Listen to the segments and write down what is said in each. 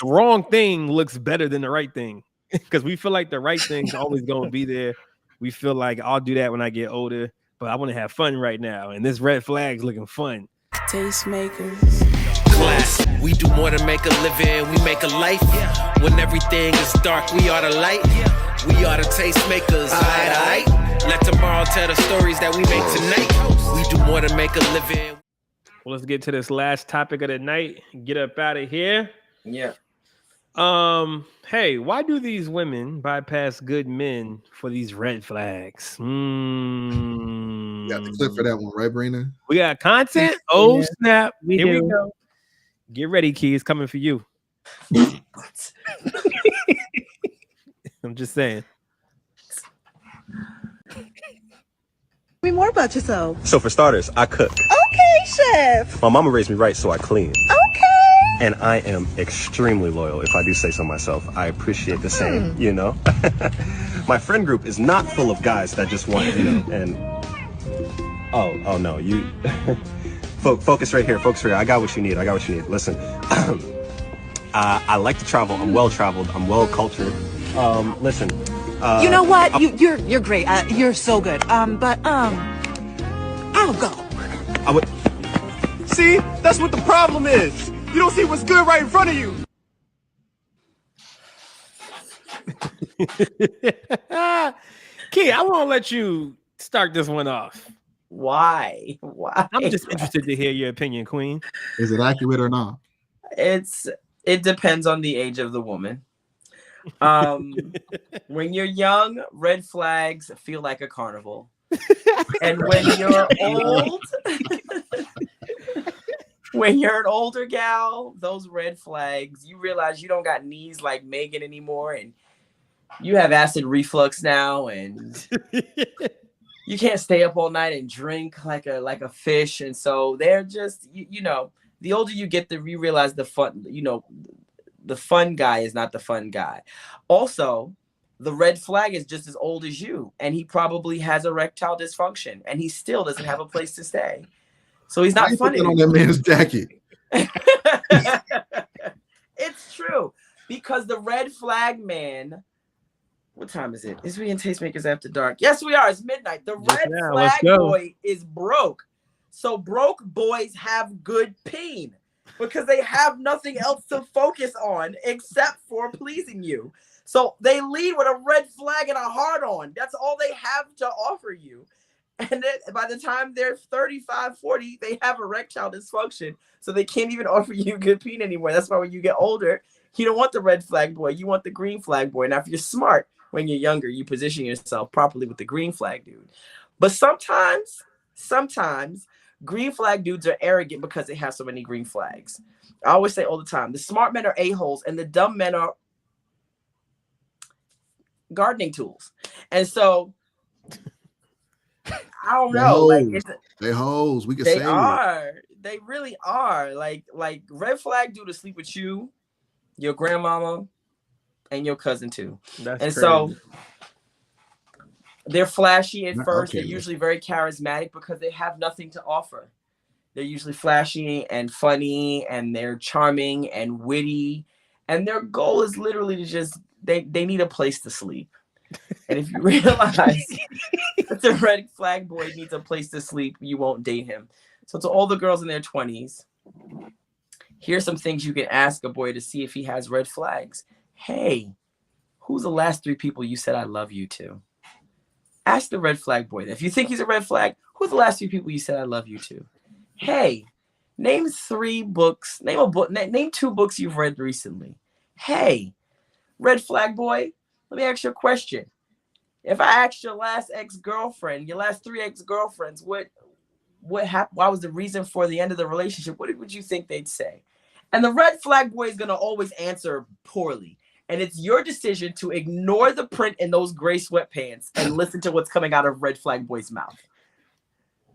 the wrong thing looks better than the right thing because we feel like the right thing's always going to be there. We feel like I'll do that when I get older, but I want to have fun right now. And this red flag's looking fun. Tastemakers. Class. We do more than make a living, we make a life. When everything is dark, we are the light. We are the tastemakers. Aight. Let tomorrow tell the stories that we make tonight. We do more than make a living. Well, let's get to this last topic of the night. Get up out of here. Yeah. Hey, why do these women bypass good men for these red flags? You got the clip for that one, right, Brina? We got content. Oh, Yeah, snap. we Here do. we go. Get ready, Key. It's coming for you. I'm just saying. Tell me more about yourself. So for starters, I cook. Okay, chef. My mama raised me right, so I clean. Okay. And I am extremely loyal, if I do say so myself. I appreciate the same, you know? My friend group is not full of guys that just want, and... Oh no, you... Focus right here, I got what you need, Listen, I like to travel, I'm well-traveled, I'm well-cultured. Listen... you know what? You're great. You're so good. But I'll go. I would... See? That's what the problem is! You don't see what's good right in front of you! Key, I want to let you start this one off. Why? I'm just interested to hear your opinion, Queen. Is it accurate or not? It depends on the age of the woman. When you're young, red flags feel like a carnival. And when you're old, when you're an older gal, those red flags, you realize you don't got knees like Megan anymore, and you have acid reflux now, and you can't stay up all night and drink like a fish. And so they're just, you know, the older you get, you realize the fun, the fun guy is not the fun guy. Also, the red flag is just as old as you, and he probably has erectile dysfunction, and he still doesn't have a place to stay. So he's not funny on that man's jacket. It's true, because the red flag man. What time is it? Is we in Tastemakers After Dark? Yes, we are. It's midnight. The red flag boy is broke. So broke boys have good peen because they have nothing else to focus on except for pleasing you. So they lead with a red flag and a hard on. That's all they have to offer you. And then by the time they're 35, 40, they have erectile dysfunction. So they can't even offer you good peen anymore. That's why when you get older, you don't want the red flag boy. You want the green flag boy. Now, if you're smart, when you're younger, you position yourself properly with the green flag dude. But sometimes green flag dudes are arrogant because they have so many green flags. I always say all the time, the smart men are a-holes and the dumb men are gardening tools. And so I don't know. They hoes. We can they say are. They really are. Like red flag dude to sleep with you, your grandmama, and your cousin too. That's crazy. So they're flashy at first. Okay. They're usually very charismatic because they have nothing to offer. They're usually flashy and funny, and they're charming and witty. And their goal is literally to just, they need a place to sleep. And if you realize that the red flag boy needs a place to sleep, you won't date him. So to all the girls in their 20s, here's some things you can ask a boy to see if he has red flags. Hey, who's the last 3 people you said I love you to? Ask the red flag boy. If you think he's a red flag, who's the last 3 people you said I love you to? Hey, name 3 books. Name a book. Name 2 books you've read recently. Hey, red flag boy, let me ask you a question. If I asked your last ex-girlfriend, your last 3 ex-girlfriends, what happened? What was the reason for the end of the relationship? What would you think they'd say? And the red flag boy is going to always answer poorly. And it's your decision to ignore the print in those gray sweatpants and listen to what's coming out of red flag boy's mouth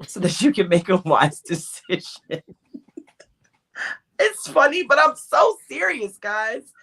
so that you can make a wise decision. It's funny, but I'm so serious, guys.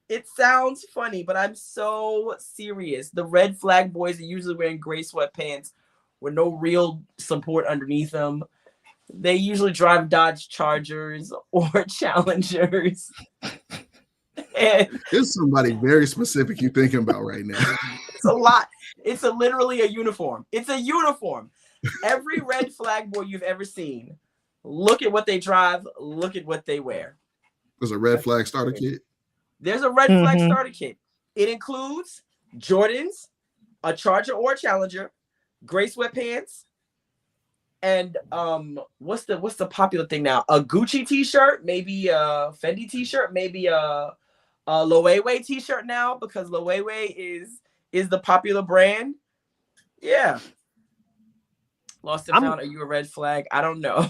It sounds funny, but I'm so serious. The red flag boys are usually wearing gray sweatpants with no real support underneath them. They usually drive Dodge Chargers or Challengers. And There's somebody very specific you thinking about right now. it's a lot. It's literally a uniform. It's a uniform. Every red flag boy you've ever seen, look at what they drive, look at what they wear. There's a red flag starter kit. There's a red flag starter kit. It includes Jordans, a Charger or a Challenger, gray sweatpants, and what's the popular thing now? A Gucci t-shirt, maybe a Fendi t-shirt, maybe a Loewe t-shirt now, because Loewe is the popular brand. Yeah. Lost and found. Are you a red flag? I don't know.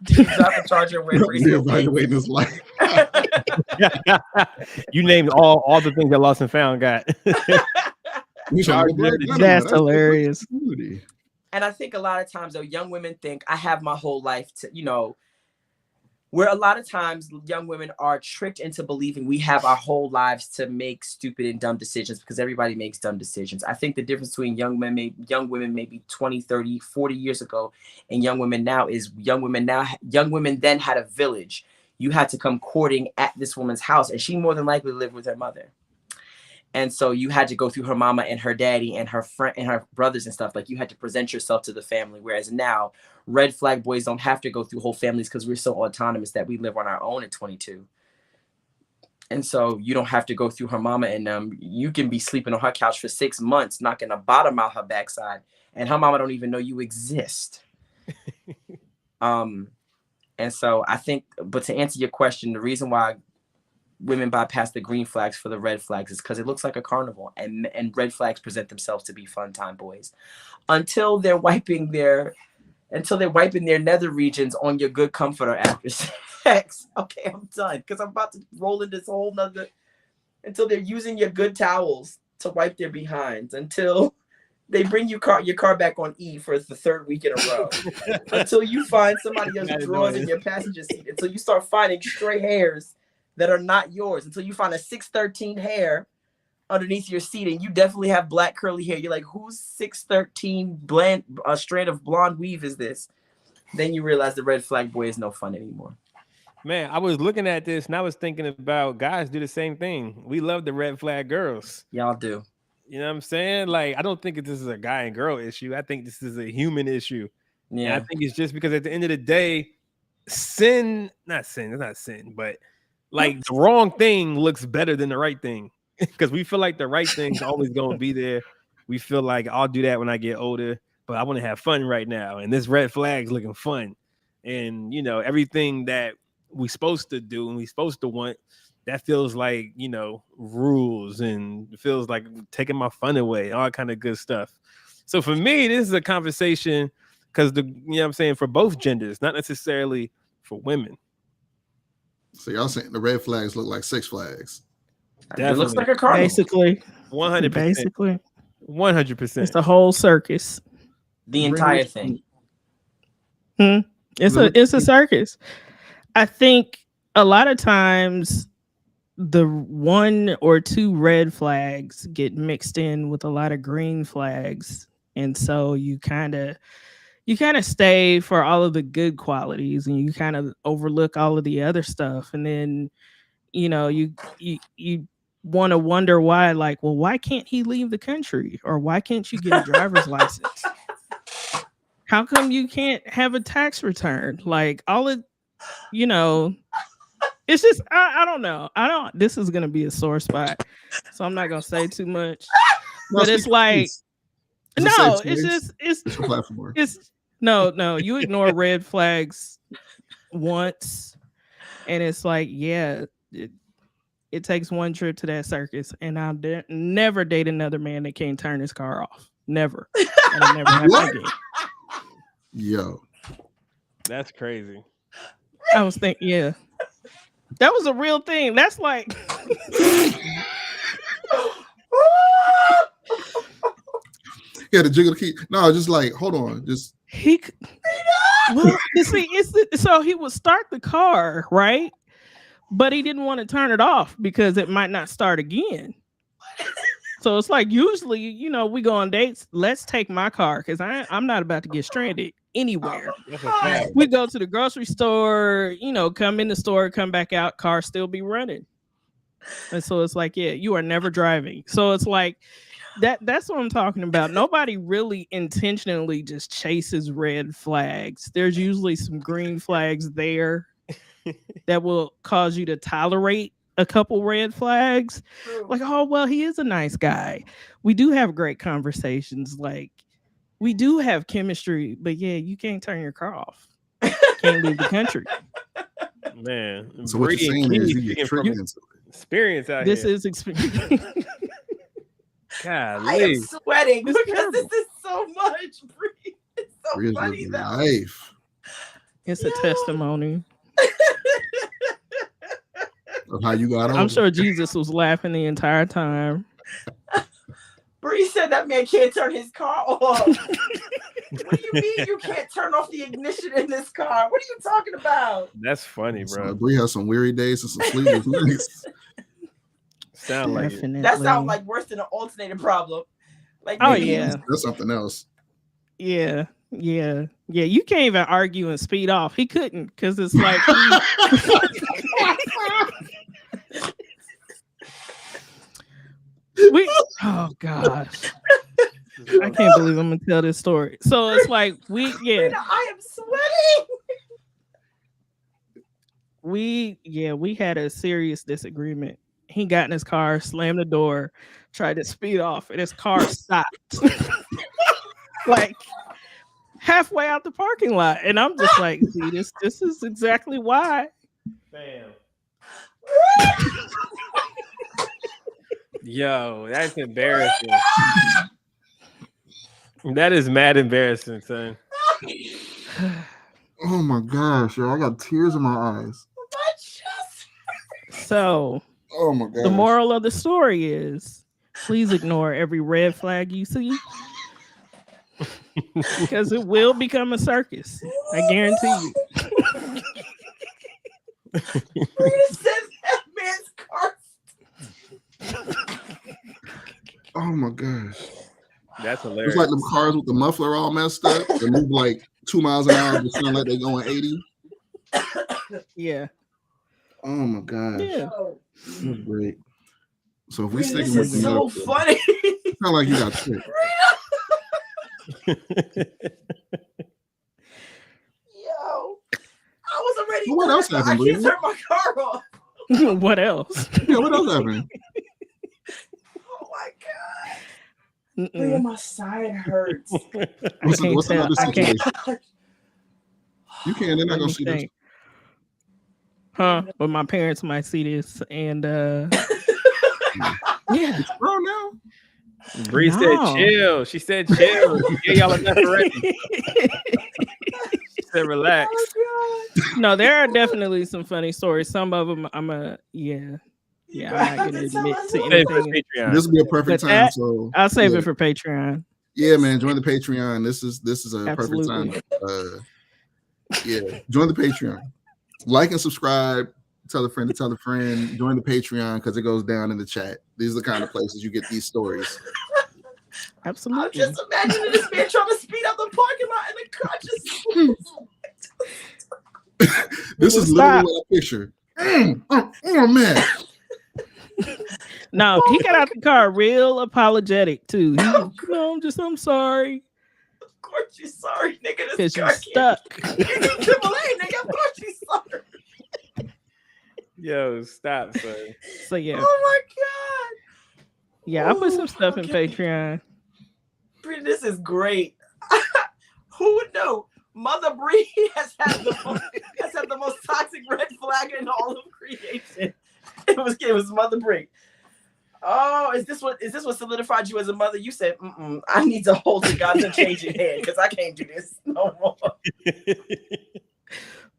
Do you drive a Charger and wear bracelets? Evaluating his life. You named all the things that Lost and Found got. That's hilarious. And I think a lot of times, though, young women think I have my whole life to, where a lot of times young women are tricked into believing we have our whole lives to make stupid and dumb decisions, because everybody makes dumb decisions. I think the difference between young women maybe 20, 30, 40 years ago and young women now is young women then had a village. You had to come courting at this woman's house, and she more than likely lived with her mother. And so you had to go through her mama and her daddy and her friend and her brothers and stuff. Like, you had to present yourself to the family. Whereas now, red flag boys don't have to go through whole families because we're so autonomous that we live on our own at 22. And so you don't have to go through her mama, and you can be sleeping on her couch for 6 months, knocking a bottom out her backside, and her mama don't even know you exist. And so I think, but to answer your question, the reason why women bypass the green flags for the red flags is because it looks like a carnival, and red flags present themselves to be fun time boys until they're wiping their nether regions on your good comforter after sex. Okay, I'm done, because I'm about to roll in this whole nother, until they're using your good towels to wipe their behinds, until they bring your car back on E for the third week in a row, until you find somebody else's drawers in your passenger seat, until you start finding stray hairs that are not yours, until you find a 613 hair underneath your seat, and you definitely have black curly hair. You're like, whose 613 strand of blonde weave is this? Then you realize the red flag boy is no fun anymore. Man, I was looking at this and I was thinking about guys do the same thing. We love the red flag girls. Y'all do. You know what I'm saying? Like, I don't think this is a guy and girl issue. I think this is a human issue. Yeah. And I think it's just because at the end of the day, it's not sin, but like the wrong thing looks better than the right thing, because we feel like the right thing's always going to be there. We feel like I'll do that when I get older, but I want to have fun right now. And this red flag's looking fun. And, everything that we supposed to do and we supposed to want, that feels like, rules, and it feels like taking my fun away, all kind of good stuff. So for me, this is a conversation because for both genders, not necessarily for women. So y'all saying the red flags look like Six Flags? Definitely. It looks like a carnival. Basically. 100%. Basically. 100%. It's the whole circus. The entire thing. It's a circus. I think a lot of times the 1 or 2 red flags get mixed in with a lot of green flags. And so you kind of stay for all of the good qualities, and you kind of overlook all of the other stuff. And then, you want to wonder why, like, well, why can't he leave the country? Or why can't you get a driver's license? How come you can't have a tax return? Like, it's just, I don't know. This is going to be a sore spot, so I'm not going to say too much, but it's like, no, you ignore red flags once, and it's like, yeah, it takes one trip to that circus, and I'll never date another man that can't turn his car off. Never. That'll never happen again. Yo, that's crazy. I was thinking, yeah, that was a real thing. That's like, yeah, the jiggle key. No, just like, hold on, just well, you see, so he would start the car, right? But he didn't want to turn it off because it might not start again. So it's like, usually, we go on dates. Let's take my car, because I'm not about to get stranded anywhere. We go to the grocery store, come in the store, come back out, car still be running. And so it's like, yeah, you are never driving. So it's like that's what I'm talking about. Nobody really intentionally just chases red flags. There's usually some green flags there that will cause you to tolerate a couple red flags. Like, oh, well, he is a nice guy. We do have great conversations. Like, we do have chemistry, but yeah, you can't turn your car off. Can't leave the country. Man, so what you're saying is you get tricked into it. Experience out this here. Is experience. God, I am sweating because this is so much. Bree. It's so Bree's funny living though. life. It's a testimony of how you got over. I'm sure Jesus was laughing the entire time. Bree said that man can't turn his car off. What do you mean you can't turn off the ignition in this car? What are you talking about? That's funny, bro. So Bree has some weary days and some sleepless nights. Sound like it. That sounds like worse than an alternator problem. Like, oh yeah, that's something else. Yeah. You can't even argue and speed off. He couldn't because it's like. Oh gosh. I can't believe I'm gonna tell this story. So it's like I am sweating. We had a serious disagreement. He got in his car, slammed the door, tried to speed off, and his car stopped. Like halfway out the parking lot. And I'm just like, see, this is exactly why. Bam. Yo, that's embarrassing. That is mad embarrassing, son. Oh my gosh, yo, I got tears in my eyes. So, oh my god. The moral of the story is please ignore every red flag you see. Because it will become a circus. I guarantee you. That man's car. Oh my gosh. That's hilarious. It's like them cars with the muffler all messed up. They move like 2 miles an hour, but sound like they're going 80. Yeah. Oh my gosh. Yeah. That's great. So if we stick This with is so funny. It's not like you got tricked. Yo, I was already. Well, what else happened? I can't turn my car off. What else? Yeah, what else happened? Oh my god. Look, my side hurts. What's another situation? You can't. They're not Let gonna me see this. think. Huh? But my parents might see this, and yeah. It's grown now. Bree said chill. She said chill. She gave y'all enough already. She said relax. No, there are definitely some funny stories. Some of them I'm not gonna admit to anything. This will be a perfect time. So I'll save it for Patreon. Yeah, man, join the Patreon. This is a perfect time. Join the Patreon. Like and subscribe. Tell a friend to tell a friend. Join the Patreon because it goes down in the chat. These are the kind of places you get these stories. Absolutely. I'm just imagining this man trying to speed up the parking lot and the car just. This is literally what I picture. Oh man. No, he got out the car real apologetic too. I'm sorry. Of course you're sorry, nigga. Because you're stuck. You need AAA, nigga. Of course you're sorry. Yo, stop, son. So yeah. Oh my god. Yeah, I put some stuff in Patreon. Bree, this is great. Who would know? Mother Bree has had the most toxic red flag in all of creation. It was Mother Bree. Oh, is this what solidified you as a mother? You said, I need to hold the God's unchanging hand because I can't do this no more.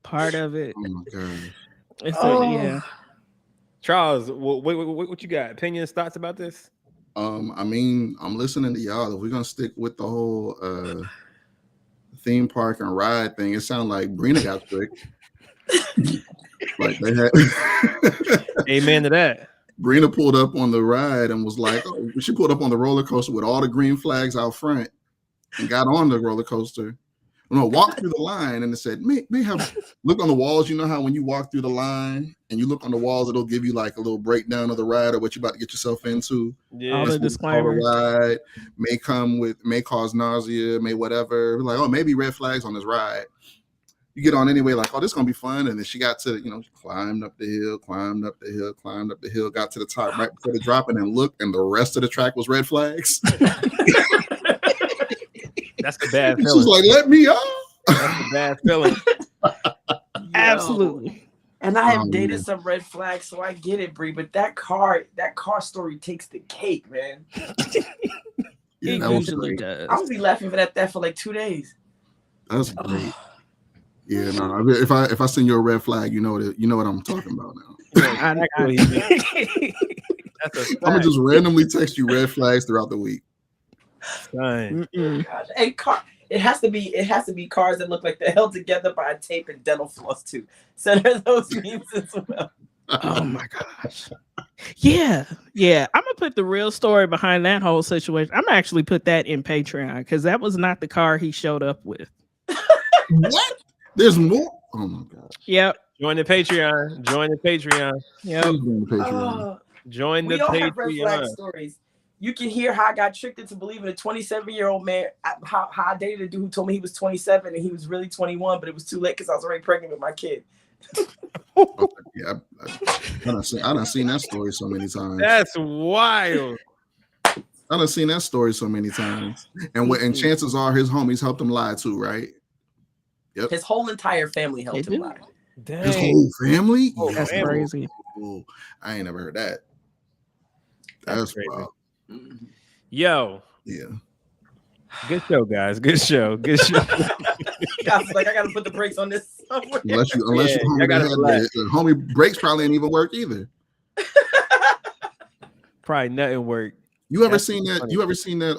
Part of it. Oh my god. Yeah. Charles, what you got? Opinions, thoughts about this? I mean, I'm listening to y'all. If we're gonna stick with the whole theme park and ride thing, it sounds like Brina got tricked. Like they had. Amen to that. Brina pulled up on the ride and was like, she pulled up on the roller coaster with all the green flags out front and got on the roller coaster. No, walk through the line, and it said, may have look on the walls. You know how when you walk through the line and you look on the walls, it'll give you like a little breakdown of the ride or what you're about to get yourself into. Yeah, all the disclaimers. Ride may cause nausea, may whatever. Like, oh, maybe red flags on this ride. You get on anyway, like, oh, this is gonna be fun. And then she got to, climbed up the hill, got to the top right before the drop, and then looked, and the rest of the track was red flags. That's a bad feeling. She's like, let me up. That's a bad feeling. Absolutely. And I have dated some red flags, so I get it, Bree. But that car story takes the cake, man. Yeah, it usually does. I would be laughing at that for like 2 days. That's great. Yeah, no. If I send you a red flag, you know what I'm talking about now. I'm gonna just randomly text you red flags throughout the week. And it has to be cars that look like they're held together by a tape and dental floss too. So there's those memes as well. Oh my gosh. Yeah. I'm gonna put the real story behind that whole situation. I'm gonna actually put that in Patreon because that was not the car he showed up with. What? There's more. Oh my gosh. Yep. Join the Patreon. Yep. Join the we all have red Patreon. flag stories. You can hear how I got tricked into believing a 27-year-old man. How I dated a dude who told me he was 27 and he was really 21, but it was too late because I was already pregnant with my kid. Yeah, I done seen that story so many times. That's wild. I done seen that story so many times. And chances are his homies helped him lie too, right? Yep. His whole entire family helped him lie. Dang. His whole family? Oh, that's crazy. Oh, I ain't never heard that. That's crazy. Wild. Yo. Yeah. Good show, guys. Good show. I was like, I gotta put the brakes on this somewhere. Unless you homie brakes probably ain't even work either. Probably nothing worked. You ever seen that? You ever seen that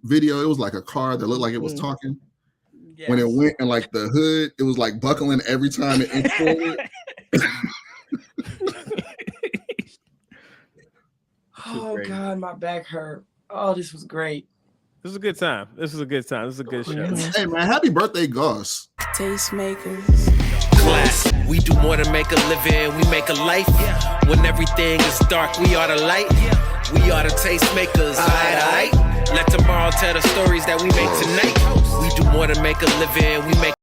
video? It was like a car that looked like it was talking. Yes. When it went and like the hood, it was like buckling every time it inched forward. Oh God, my back hurt. Oh, this was great. This was a good time. This was a good show. Hey man, happy birthday, Goss. Tastemakers. Class. We do more than make a living, we make a life. When everything is dark, we are the light. We are the tastemakers. Aight. Let tomorrow tell the stories that we make tonight. We do more than make a living, we make